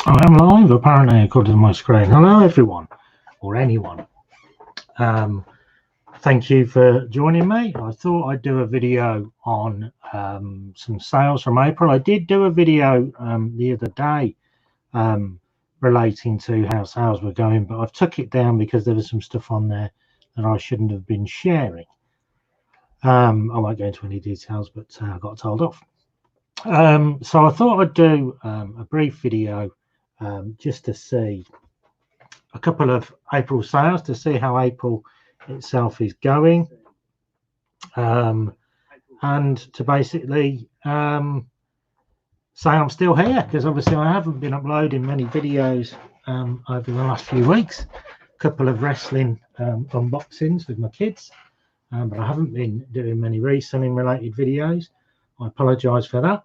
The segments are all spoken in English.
I am live, apparently, according to my screen. Hello, everyone, or anyone. Thank you for joining me. I thought I'd do a video on some sales from April. I did do a video the other day relating to how sales were going, but I've took it down because there was some stuff on there that I shouldn't have been sharing. I won't go into any details, but I got told off. So I thought I'd do a brief video just to see a couple of April sales, to see how April itself is going, and to basically say I'm still here, because obviously I haven't been uploading many videos over the last few weeks. A couple of wrestling unboxings with my kids, but I haven't been doing many reselling related videos. I apologize for that.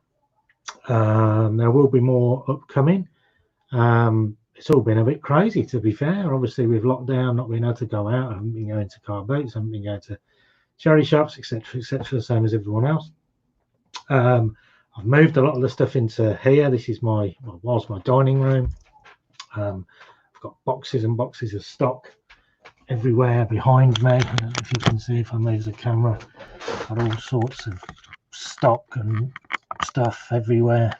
There will be more upcoming. It's all been a bit crazy, to be fair. Obviously, with lockdown, not being able to go out, I haven't been going to car boats, I haven't been going to charity shops, etc., the same as everyone else. I've moved a lot of the stuff into here. This is my dining room. I've got boxes and boxes of stock everywhere behind me. I don't know if you can see if I move the camera. Got all sorts of stock and stuff everywhere.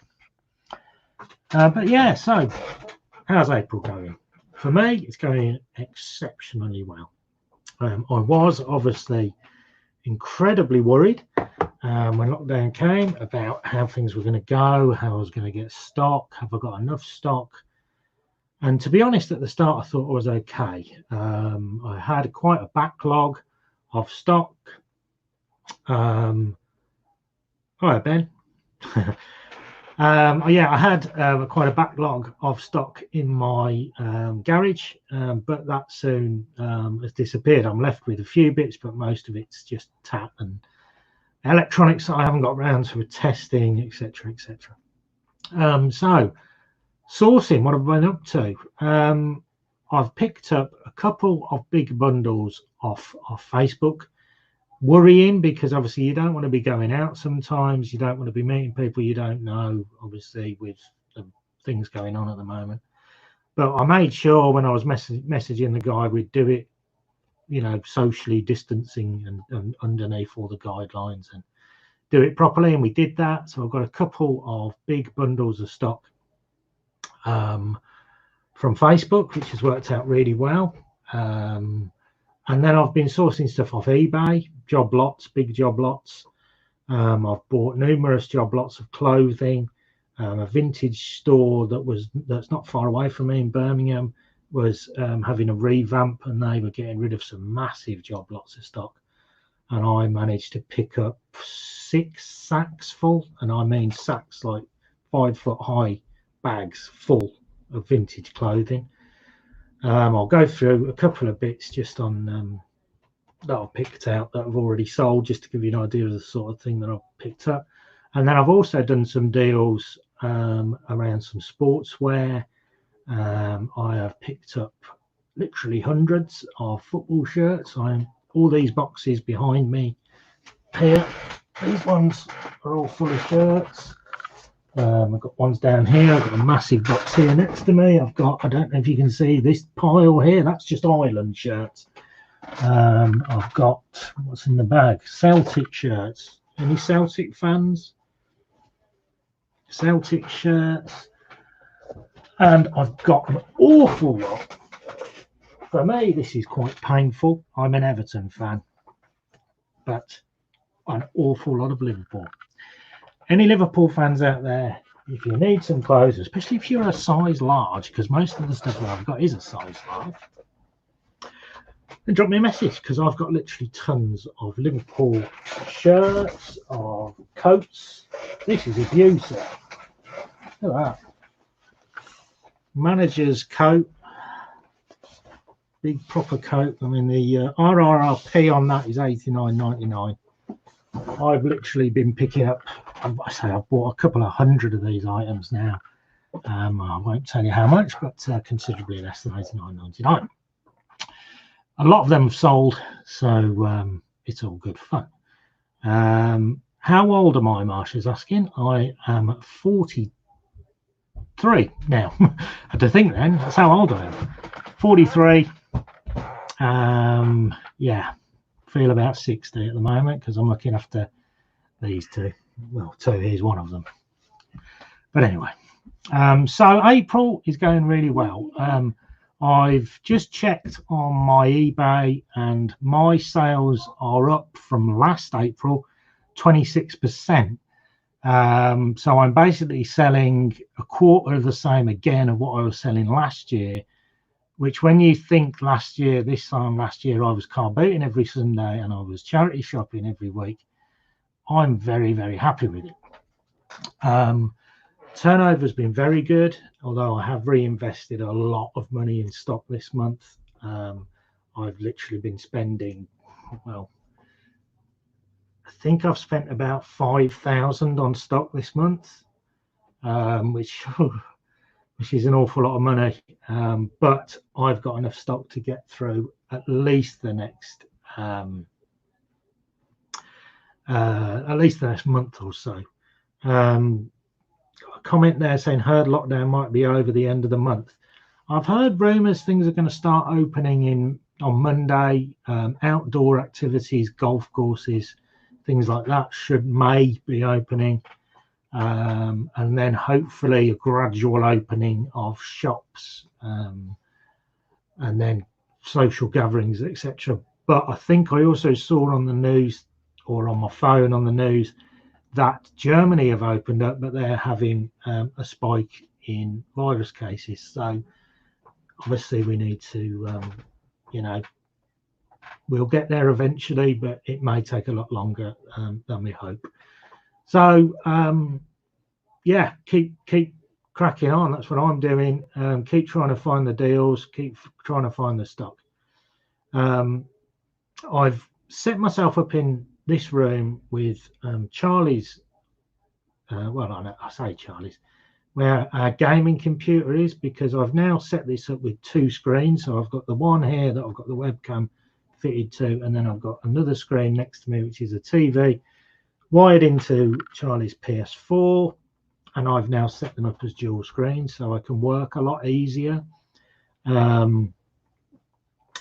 But yeah, so how's April going? For me, it's going exceptionally well. I was obviously incredibly worried when lockdown came about how things were going to go, how I was going to get stock, have I got enough stock? And to be honest, at the start, I thought I was okay. I had quite a backlog of stock. Hi, Ben. Yeah, I had quite a backlog of stock in my garage, but that soon has disappeared. I'm left with a few bits, but most of it's just tat and electronics that I haven't got around to testing, etc., etc. So sourcing, what have I been up to? I've picked up a couple of big bundles off Facebook. Worrying, because obviously you don't want to be going out sometimes, you don't want to be meeting people you don't know, obviously with the things going on at the moment. But I made sure when I was messaging the guy, we'd do it, you know, socially distancing and underneath all the guidelines, and do it properly, and we did that. So I've got a couple of big bundles of stock from Facebook, which has worked out really well. And then I've been sourcing stuff off eBay, job lots, big job lots. I've bought numerous job lots of clothing. A vintage store that's not far away from me in Birmingham was having a revamp, and they were getting rid of some massive job lots of stock. And I managed to pick up 6 sacks full, and I mean sacks like 5 foot high bags full of vintage clothing. I'll go through a couple of bits just on that I've picked out that I've already sold, just to give you an idea of the sort of thing that I've picked up. And then I've also done some deals around some sportswear. I have picked up literally hundreds of football shirts. All these boxes behind me here, these ones are all full of shirts. I've got ones down here. I've got a massive box here next to me. I've got, I don't know if you can see this pile here, that's just Ireland shirts. I've got, what's in the bag? Celtic shirts. Any Celtic fans? Celtic shirts. And I've got an awful lot. For me, this is quite painful. I'm an Everton fan, but an awful lot of Liverpool. Any Liverpool fans out there, if you need some clothes, especially if you're a size large, because most of the stuff that I've got is a size large, then drop me a message, because I've got literally tons of Liverpool shirts, of coats. This is a beauty. Look at that. Manager's coat. Big proper coat. I mean, the RRP on that is $89.99. I've literally been picking up, I say I've bought a couple of hundred of these items now. I won't tell you how much, but considerably less than $89.99. A lot of them have sold, so it's all good fun. How old am I, Marsha's asking? I am 42 43 now. I had to think then, that's how old I am. 43. Yeah, feel about 60 at the moment because I'm looking after these two. Well, two, here's one of them. But anyway, so April is going really well. I've just checked on my eBay and my sales are up from last April 26%. So I'm basically selling a quarter of the same again of what I was selling last year, which when you think last year, this time last year, I was car booting every Sunday and I was charity shopping every week. I'm very, very happy with it. Turnover has been very good, although I have reinvested a lot of money in stock this month. I've literally been spending, well, I think I've spent about 5,000 on stock this month, which is an awful lot of money. But I've got enough stock to get through at least the next month or so. A comment there saying heard lockdown might be over the end of the month. I've heard rumours things are going to start opening on Monday. Outdoor activities, golf courses, things like that may be opening, and then hopefully a gradual opening of shops, and then social gatherings, etc. But I think I also saw on the news or on my phone on the news that Germany have opened up, but they're having a spike in virus cases. So obviously we need to, we'll get there eventually, but it may take a lot longer than we hope. So yeah, keep cracking on. That's what I'm doing. Keep trying to find the deals. Keep trying to find the stock. I've set myself up in this room with Charlie's, well, I say Charlie's, where our gaming computer is, because I've now set this up with two screens. So I've got the one here that I've got the webcam fitted to, and then I've got another screen next to me, which is a TV wired into Charlie's PS4, and I've now set them up as dual screens so I can work a lot easier. Am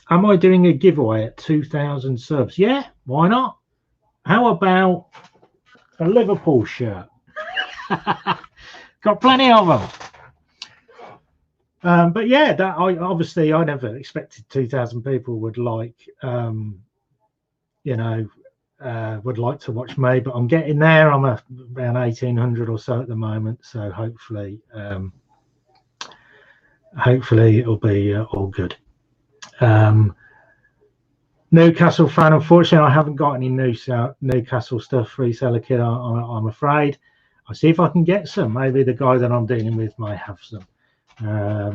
I doing a giveaway at 2,000 subs? Yeah, why not? How about a Liverpool shirt? Got plenty of them. But yeah, that I never expected 2,000 people would like, would like to watch me, but I'm getting there. I'm around 1,800 or so at the moment, so hopefully it'll be all good. Newcastle fan, unfortunately I haven't got any Newcastle stuff, reseller kit, I'm afraid. I'll see if I can get some. Maybe the guy that I'm dealing with might have some.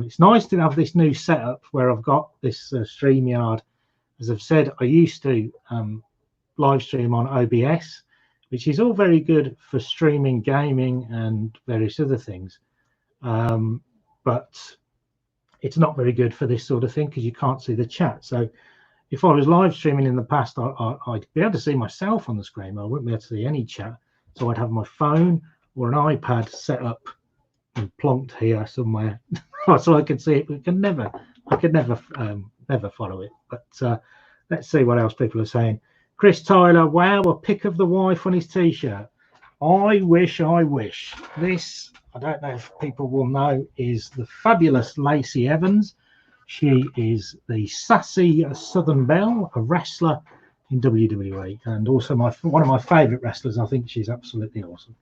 It's nice to have this new setup where I've got this Streamyard. As I've said, I used to live stream on OBS, which is all very good for streaming gaming and various other things, but it's not very good for this sort of thing because you can't see the chat. So if I was live streaming in the past, I'd be able to see myself on the screen. I wouldn't be able to see any chat. So I'd have my phone or an iPad set up and plonked here somewhere so I could see it. I could never follow it. But let's see what else people are saying. Chris Tyler, wow, a pic of the wife on his t-shirt. I wish. This, I don't know if people will know, is the fabulous Lacey Evans. She is the sassy Southern Belle, a wrestler in WWE, and also one of my favorite wrestlers. I think she's absolutely awesome.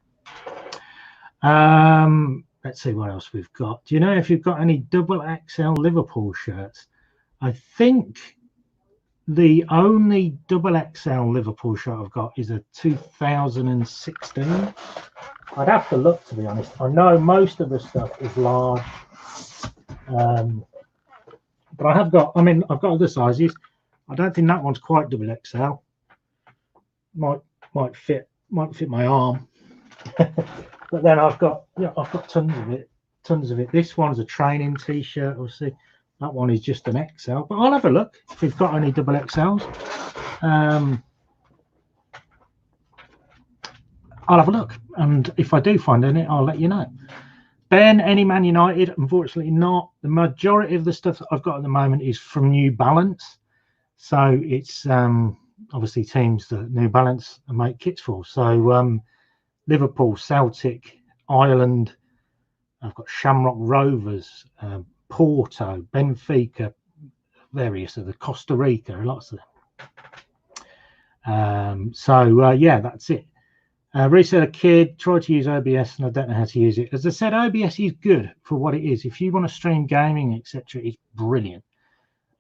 Let's see what else we've got. Do you know if you've got any XXL Liverpool shirts? I think the only XXL Liverpool shirt I've got is a 2016. I'd have to look, to be honest. I know most of the stuff is large, but I've got other sizes. I don't think that one's quite XXL. Might fit my arm. But then I've got tons of it. This one's a training t-shirt. We'll see. That one is just an XL, but I'll have a look if we've got any XXLs. I'll have a look, and if I do find any, I'll let you know. Ben, any Man United? Unfortunately not. The majority of the stuff that I've got at the moment is from New Balance. So it's obviously teams that New Balance make kits for. So Liverpool, Celtic, Ireland. I've got Shamrock Rovers, Porto, Benfica, various of the Costa Rica, lots of them. Yeah, that's it. Reseller Kid, try to use OBS and I don't know how to use it. As I said, OBS is good for what it is. If you want to stream gaming, etc., it's brilliant.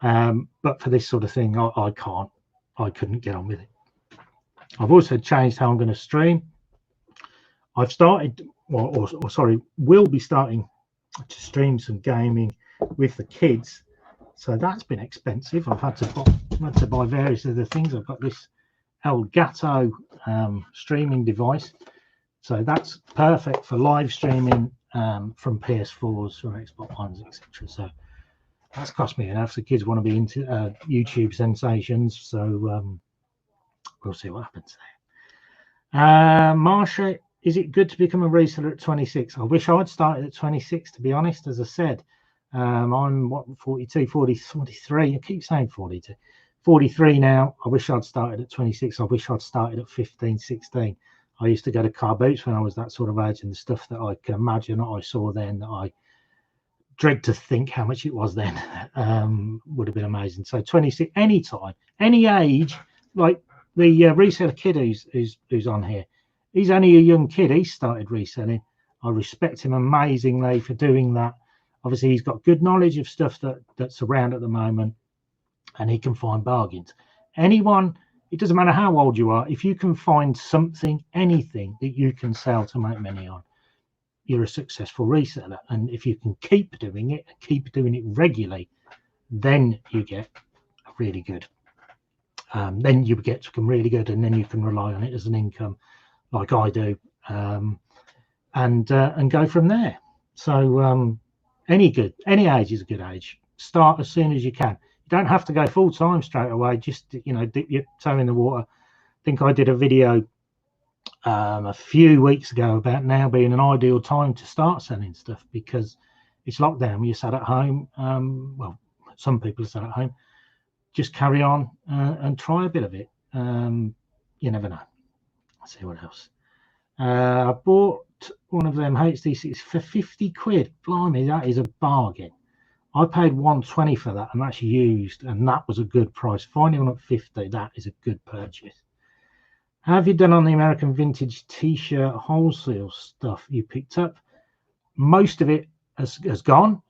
But for this sort of thing, I couldn't get on with it. I've also changed how I'm going to stream. I've started, will be starting to stream some gaming with the kids. So that's been expensive. I've had to buy various other things. I've got this Elgato streaming device, so that's perfect for live streaming from PS4s, from Xbox Ones, etc. So that's cost me enough. The kids want to be into YouTube sensations, so we'll see what happens there. Marsha, is it good to become a reseller at 26? I wish I'd started at 26, to be honest. As I said, I'm what, 42, 40, 43. I keep saying 42. 43 now. I wish I'd started at 26. I wish I'd started at 15, 16. I used to go to car boots when I was that sort of age, and the stuff that I can imagine that I saw then, that I dread to think how much it was then, would have been amazing. So 26, any time, any age, like the reseller kid who's on here. He's only a young kid. He started reselling. I respect him amazingly for doing that. Obviously, he's got good knowledge of stuff that's around at the moment, and he can find bargains. Anyone, it doesn't matter how old you are, if you can find something, anything that you can sell to make money on, you're a successful reseller. And if you can keep doing it regularly, then you get really good. Then you get to become really good, and then you can rely on it as an income, like I do, and go from there. So any age is a good age. Start as soon as you can. You don't have to go full time straight away. Just, dip your toe in the water. I think I did a video a few weeks ago about now being an ideal time to start selling stuff, because it's lockdown. You're sat at home. Well, some people are sat at home. Just carry on and try a bit of it. You never know. Let's see what else. I bought one of them HD6 for 50 quid. Blimey, that is a bargain. I paid 120 for that, and that's used, and that was a good price. Finding one at 50, that is a good purchase. How have you done on the American vintage t-shirt wholesale stuff you picked up? Most of it has gone,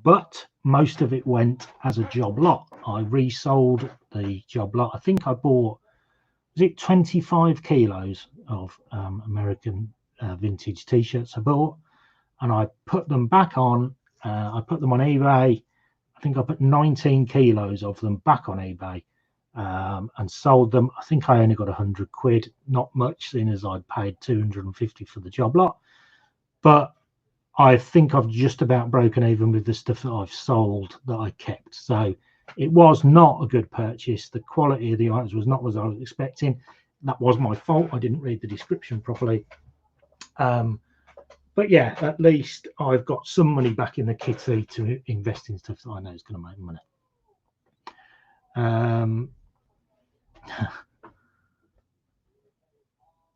but most of it went as a job lot. I resold the job lot. I think I bought, was it 25 kilos of American vintage t-shirts I bought, and I put them back on. I put them on eBay. I think I put 19 kilos of them back on eBay and sold them. I think I only got 100 quid, not much, seeing as I'd paid 250 for the job lot. But I think I've just about broken even with the stuff that I've sold that I kept. So it was not a good purchase. The quality of the items was not what I was expecting. That was my fault. I didn't read the description properly. But yeah, at least I've got some money back in the kitty to invest in stuff that I know is going to make money.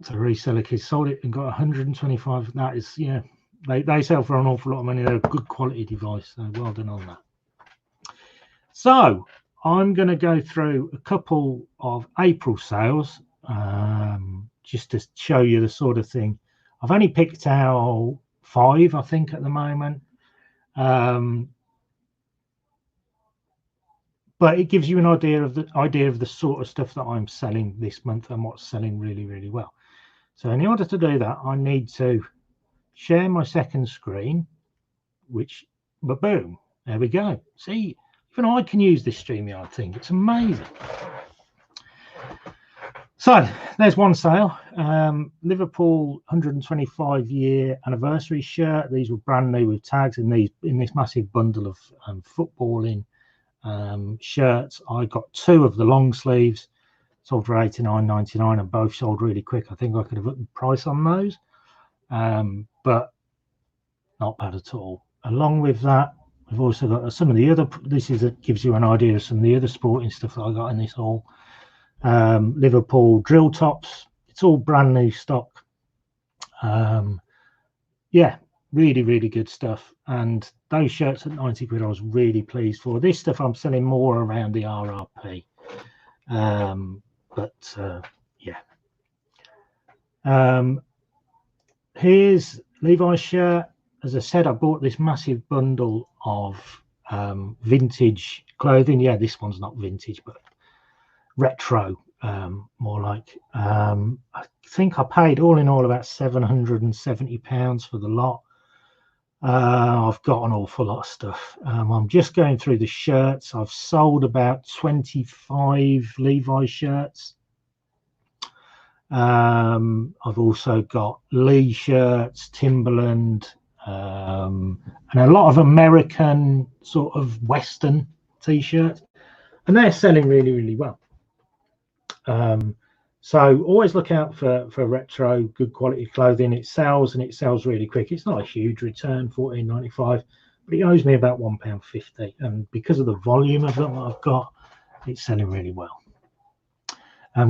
So reseller kids sold it and got 125. That is, yeah, they sell for an awful lot of money. They're a good quality device, so well done on that. So I'm going to go through a couple of April sales just to show you the sort of thing. I've only picked out 5, I think, at the moment. But it gives you an idea of the sort of stuff that I'm selling this month and what's selling really, really well. So in order to do that, I need to share my second screen, but boom, there we go. See, even I can use this Streamyard thing. It's amazing. So there's one sale. Liverpool 125-year anniversary shirt. These were brand new with tags in this massive bundle of footballing shirts. I got 2 of the long sleeves, sold for £89.99, and both sold really quick. I think I could have put the price on those, but not bad at all. Along with that, we've also got some of the other, gives you an idea of some of the other sporting stuff that I got in this haul. Liverpool drill tops, it's all brand new stock. Yeah, really good stuff. And those shirts at 90 quid I was really pleased for. This stuff I'm selling more around the RRP. Yeah. Here's Levi's shirt. As I said, I bought this massive bundle of vintage clothing. Yeah, this one's not vintage, but retro, more like. I think I paid all in all about £770 for the lot. I've got an awful lot of stuff. I'm just going through the shirts. I've sold about 25 Levi's shirts. I've also got Lee shirts, Timberland, and a lot of American sort of Western t-shirts, and they're selling really well. So always look out for retro, good quality clothing. It sells, and it sells really quick. It's not a huge return, £14.95, but it owes me about £1.50, and because of the volume of them I've got, it's selling really well.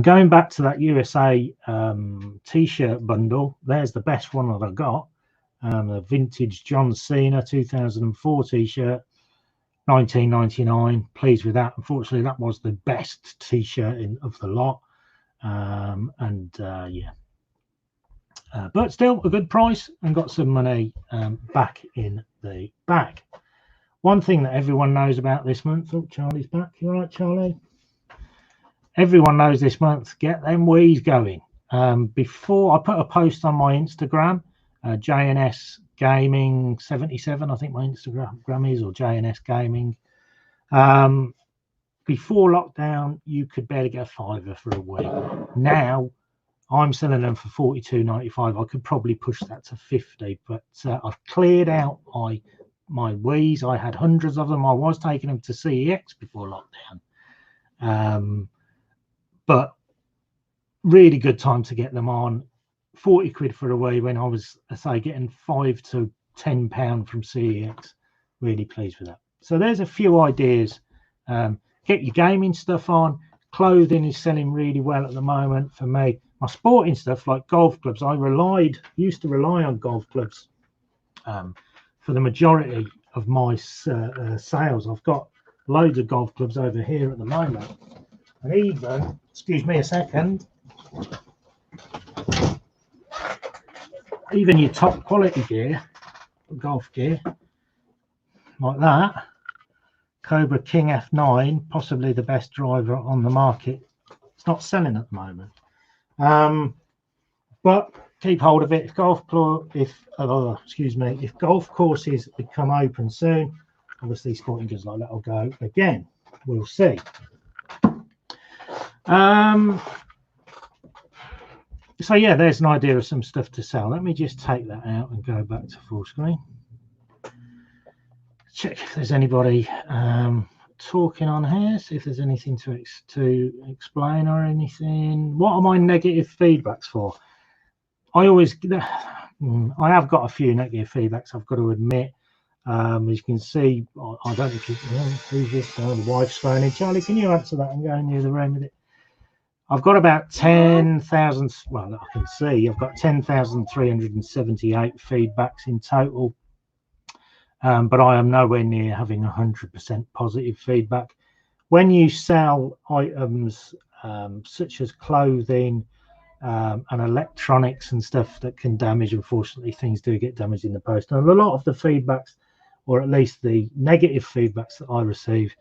Going back to that USA t-shirt bundle, there's the best one that I got. The vintage John Cena 2004 t-shirt, $19.99. Pleased with that. Unfortunately, that was the best t-shirt of the lot. Yeah, but still a good price, and got some money back in the bag. One thing that everyone knows about this month. Oh, Charlie's back. You all right, Charlie? Everyone knows this month, get them Wii's going. Before, I put a post on my Instagram, JNS Gaming 77, I think my Instagram is, or JNS Gaming. Before lockdown, you could barely get a £5 for a Wii. Now, I'm selling them for £42.95. I could probably push that to £50, but I've cleared out my Wii's. I had hundreds of them. I was taking them to CEX before lockdown. But really good time to get them on. 40 quid for a Wii when I was, I say, getting £5 to £10 from CEX. Really pleased with that. So there's a few ideas. Get your gaming stuff on. Clothing is selling really well at the moment for me. My sporting stuff like golf clubs, I used to rely on golf clubs for the majority of my sales. I've got loads of golf clubs over here at the moment. And even, excuse me a second, even your top quality gear, golf gear, like that, Cobra King F9, possibly the best driver on the market. It's not selling at the moment. But keep hold of it. If golf courses become open soon, obviously sporting goods like that will go again. We'll see. So yeah, there's an idea of some stuff to sell. Let me just take that out and go back to full screen. Check if there's anybody talking on here, see if there's anything to explain or anything. What are my negative feedbacks for? I have got a few negative feedbacks, I've got to admit. As you can see, I don't know if you who's this? The wife's phoning. Charlie, can you answer that and go near the room with it? I've got about 10,000, well, I can see I've got 10,378 feedbacks in total. But I am nowhere near having 100% positive feedback. When you sell items such as clothing and electronics and stuff that can damage, unfortunately, things do get damaged in the post. And a lot of the feedbacks, or at least the negative feedbacks that I receive,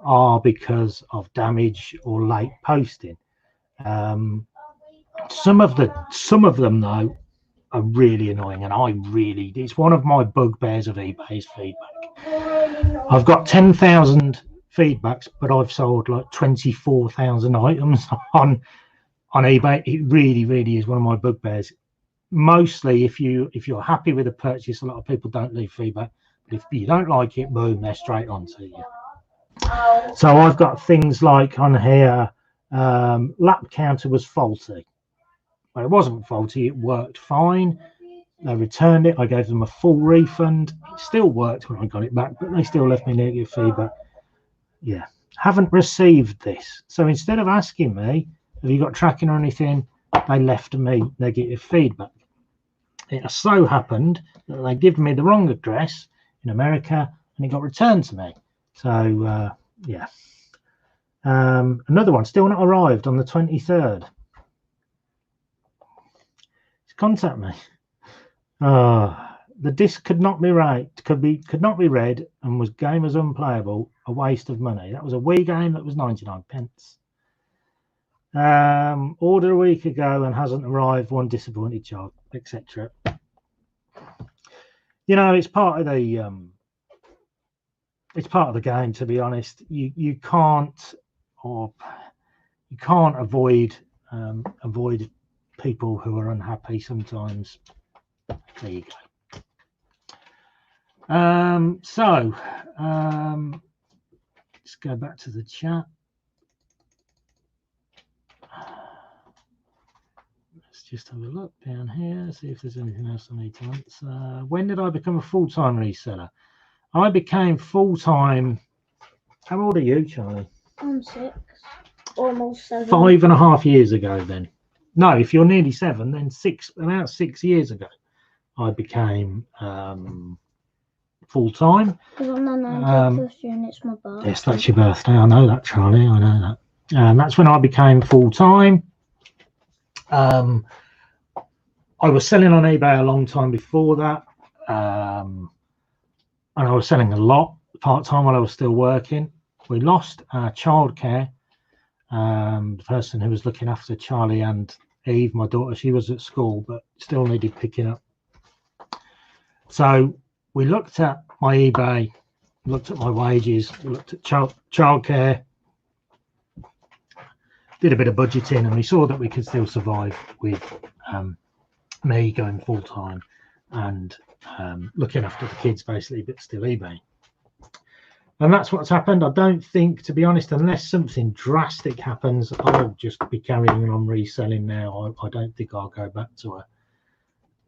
are because of damage or late posting. Some of them though are really annoying, and it's one of my bugbears of eBay's feedback. I've got 10,000 feedbacks, but I've sold like 24,000 items on eBay. It really is one of my bugbears. Mostly if you're happy with a purchase, a lot of people don't leave feedback, but if you don't like it, boom, they're straight on to you. So I've got things like on here, lap counter was faulty. Well, it wasn't faulty, it worked fine. They returned it. I gave them a full refund. It still worked when I got it back, but they still left me negative feedback. Yeah, haven't received this. So instead of asking me, have you got tracking or anything, they left me negative feedback. It so happened that they gave me the wrong address in America and it got returned to me. So, yeah. Another one, still not arrived on the 23rd. Contact me. The disc could not be could not be read and game was unplayable, a waste of money. That was a Wii game that was 99p. Ordered a week ago and hasn't arrived, one disappointed child, etc. You know, it's part of the game, to be honest. You can't avoid people who are unhappy sometimes. There you go. Let's go back to the chat. Let's just have a look down here, see if there's anything else I need to answer. When did I become a full-time reseller? I became full-time. How old are you, Charlie? I'm 6. Almost 7. 5.5 years ago then. No, if you're nearly 7, then about 6 years ago, I became full-time. Because I'm the 90th and it's my birthday. Yes, that's your birthday. I know that, Charlie. I know that. That's when I became full-time. I was selling on eBay a long time before that. And I was selling a lot part-time while I was still working. We lost our childcare. The person who was looking after Charlie and Eve, my daughter, she was at school but still needed picking up. So we looked at my eBay, looked at my wages, looked at childcare, did a bit of budgeting, and we saw that we could still survive with me going full-time and looking after the kids basically, but still eBay. And that's what's happened. I don't think, to be honest, unless something drastic happens, I'll just be carrying on reselling now. I don't think I'll go back to a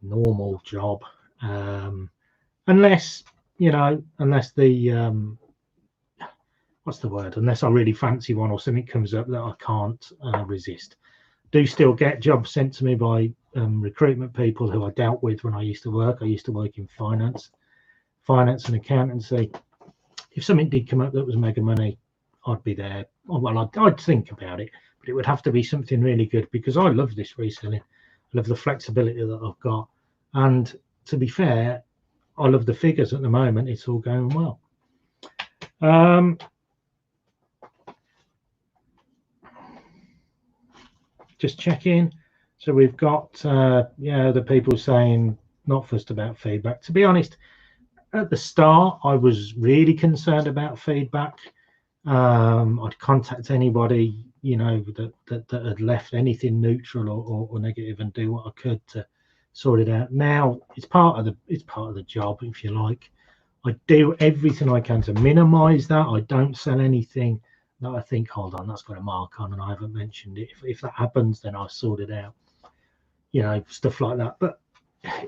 normal job. Unless, you know, unless the, what's the word? Unless I really fancy one or something comes up that I can't resist. Do still get jobs sent to me by recruitment people who I dealt with when I used to work. I used to work in finance and accountancy. If something did come up that was mega money, I'd be there. Well, I'd think about it, but it would have to be something really good because I love this reselling. I love the flexibility that I've got. And to be fair, I love the figures at the moment. It's all going well. Just checking. So we've got, the people saying not fussed about feedback. To be honest, at the start, I was really concerned about feedback. I'd contact anybody, you know, that had left anything neutral or negative and do what I could to sort it out. Now it's part of the job, if you like. I do everything I can to minimize that. I don't sell anything that I think, hold on, that's got a mark on and I haven't mentioned it. If that happens, then I'll sort it out, you know, stuff like that. But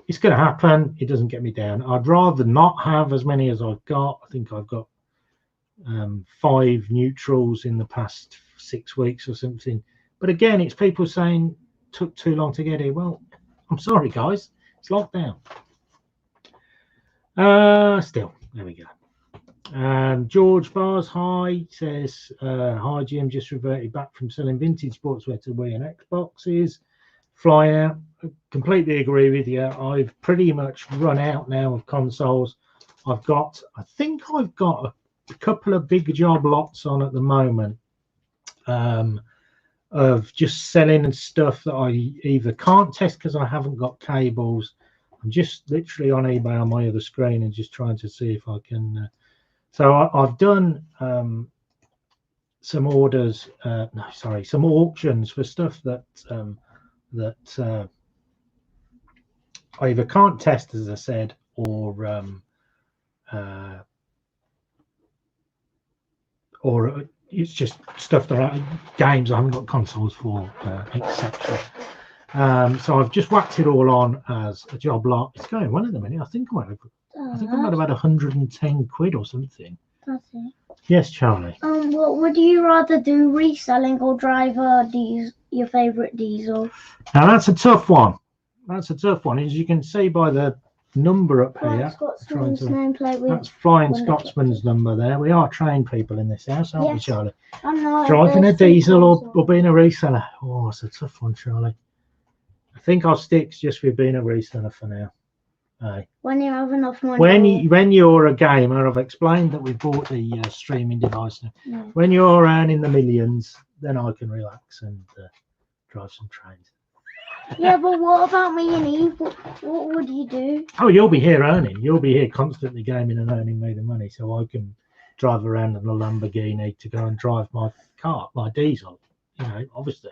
it's going to happen. It doesn't get me down. I'd rather not have as many as I've got. I think I've got 5 neutrals in the past 6 weeks or something. But again, it's people saying took too long to get here. Well, I'm sorry, guys. It's lockdown. Still, there we go. George Bars, hi, says, hi, Jim, just reverted back from selling vintage sportswear to Wii and Xboxes. Fly out. I completely agree with you. I've pretty much run out now of consoles. I think I've got a couple of big job lots on at the moment of just selling and stuff that I either can't test because I haven't got cables. I'm just literally on eBay on my other screen and just trying to see if I can. So I've done some orders, some auctions for stuff that I either can't test, as I said, or it's just stuff that games I haven't got consoles for, etc. So I've just whacked it all on as a job lot. It's going well at the minute. I think I'm at about 110 quid or something. That's it. Yes, Charlie. What would you rather do, reselling or drive your favourite diesel? Now that's a tough one. That's a tough one. As you can see by the number up here, that's Flying Scotsman's number there. We are trained people in this house, aren't we, Charlie? I'm not. Driving a diesel or being a reseller. Oh, it's a tough one, Charlie. I think I'll stick just with being a reseller for now. Aye. When you have enough money. When you're a gamer, I've explained that we bought the streaming device. Yeah. When you're earning the millions, then I can relax and drive some trains. Yeah, but what about me and Eve? What would you do? Oh, you'll be here earning. You'll be here constantly gaming and earning me the money, so I can drive around in a Lamborghini to go and drive my car, my diesel. You know, obviously.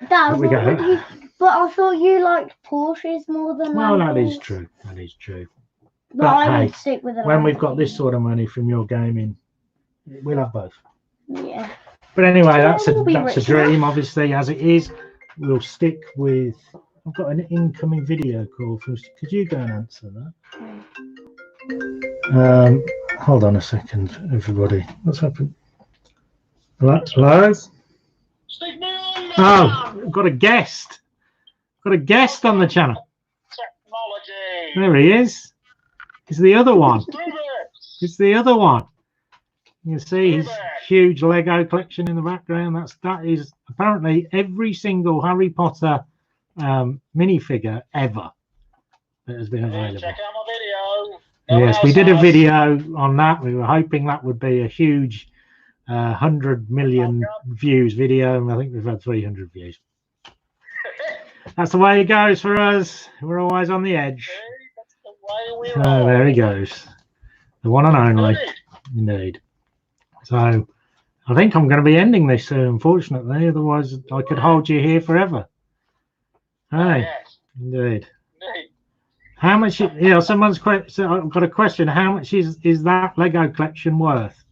Dad, but I thought you liked Porsches more than Well, that is true. That is true. But I would stick with it. When we've got this sort of money from your gaming, we'll have both. Yeah. But anyway, that's a dream, obviously, as it is. We'll stick with. I've got an incoming video call from. Could you go and answer that? Hold on a second, everybody. What's happened? Hello? Oh, I've got a guest. Got a guest on the channel. Technology. There he is. It's the other one. It's the other one. You can see his huge Lego collection in the background. That is apparently every single Harry Potter minifigure ever that has been available. Check out my video. Yes, we did a video on that. We were hoping that would be a huge 100 million views video, and I think we've had 300 views. That's the way it goes for us. We're always on the edge. That's the way we roll. Oh, there he goes. The one and only. Indeed. So I think I'm going to be ending this soon, unfortunately. Otherwise, I could hold you here forever. Hey, Yes. indeed. How much? Someone's so I've got a question. How much is that Lego collection worth?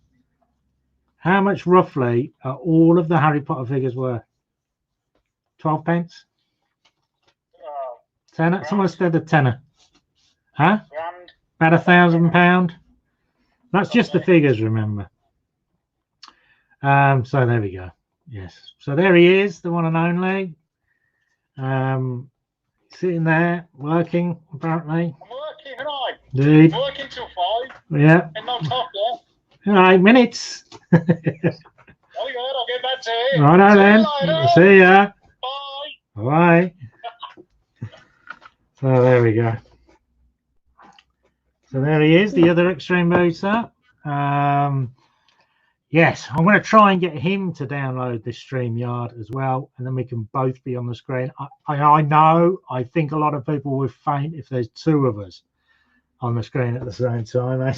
How much roughly are all of the Harry Potter figures worth? 12 pence? Tenner? Someone said a tenner. Huh? Grand. About £1,000. That's just the figures, remember. So there we go. Yes. So there he is, the one and only. Sitting there, working, apparently. I'm working, and I'm Indeed. working till 5. Yeah. And not top yet. 8 minutes. Oh, good. I'll get back to it. Righto then. See ya. Bye. Bye. So there we go. So there he is, the other extreme booster. Yes, I'm going to try and get him to download this Streamyard as well, and then we can both be on the screen. I know, I think a lot of people will faint if there's two of us on the screen at the same time.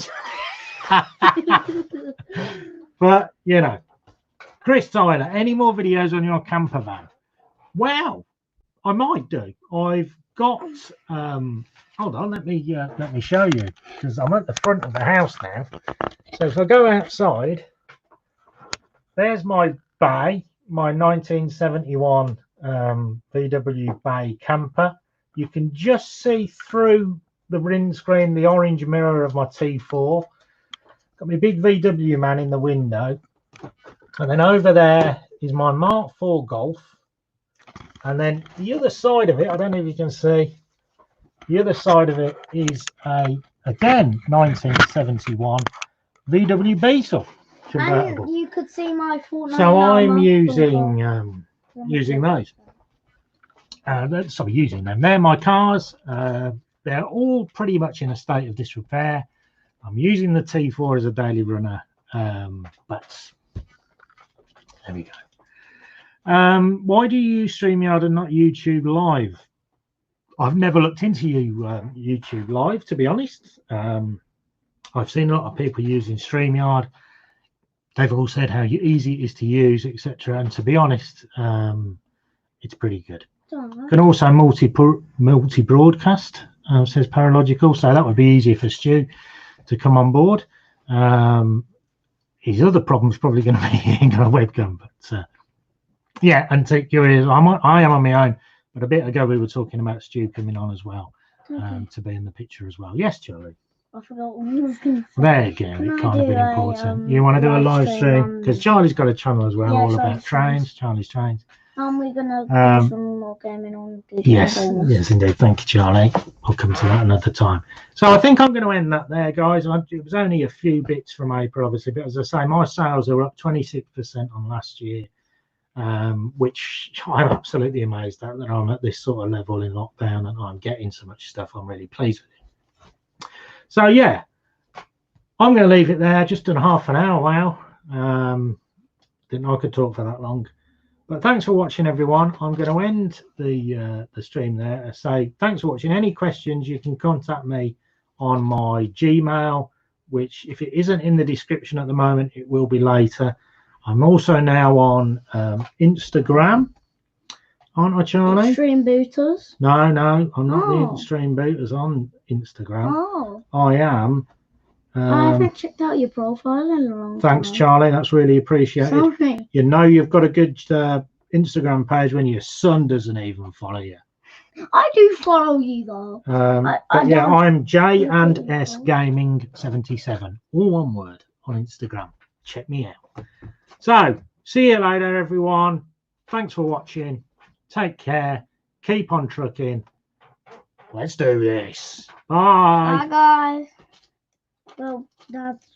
But, you know, Chris Tyler, any more videos on your camper van? Well, I might do. I've got, hold on, let me show you, because I'm at the front of the house now. So if I go outside, there's my bay, my 1971 VW Bay camper. You can just see through the windscreen, the orange mirror of my T4. Got my big VW man in the window. And then over there is my Mark IV Golf. And then the other side of it, I don't know if you can see, the other side of it is again, 1971 VW Beetle. And you could see my Fortnite. So I'm using those. Sorry, using them. They're my cars. They're all pretty much in a state of disrepair. I'm using the T4 as a daily runner, but there we go. Why do you use StreamYard and not YouTube Live? I've never looked into YouTube Live, to be honest. I've seen a lot of people using StreamYard. They've all said how easy it is to use, etc. And to be honest, it's pretty good. Can also multi-broadcast, says Paralogical. So that would be easier for Stu to come on board. His other problem is probably going to be he ain't got a webcam, but Yeah, and take your ears. I am on my own, but a bit ago we were talking about Stu coming on as well, Okay. to be in the picture as well. Yes, Charlie. I forgot what I was going to say. There you go. Can It I kind of do been a, important. You want to do a live stream on- because Charlie's got a channel as well, Yeah, all about Charlie's trains. Charlie's trains. We're gonna do some more gaming on Disney Yes, Bonus. yes, indeed. Thank you, Charlie. I'll come to that another time. So I think I'm going to end that there, guys. It was only a few bits from April, obviously, but as I say, my sales are up 26% on last year, which I'm absolutely amazed at, that I'm at this sort of level in lockdown and I'm getting so much stuff. I'm really pleased with it. So yeah, I'm going to leave it there. Just done half an hour. Wow. Didn't know I could talk for that long. But thanks for watching, everyone. I'm going to end the stream there. I say thanks for watching. Any questions, you can contact me on my Gmail, which if it isn't in the description at the moment, it will be later. I'm also now on Instagram, aren't I, Charlie? Extreme Booters. No, I'm not the Extreme Booters on Instagram. Oh. I am. I haven't checked out your profile in a long Thanks, time. Charlie. That's really appreciated. Sorry. You know you've got a good Instagram page when your son doesn't even follow you. I do follow you though. I'm J&S Gaming 77, all one word, on Instagram. Check me out. So see you later, everyone. Thanks for watching. Take care. Keep on trucking. Let's do this. Bye. Bye, guys. Well, that's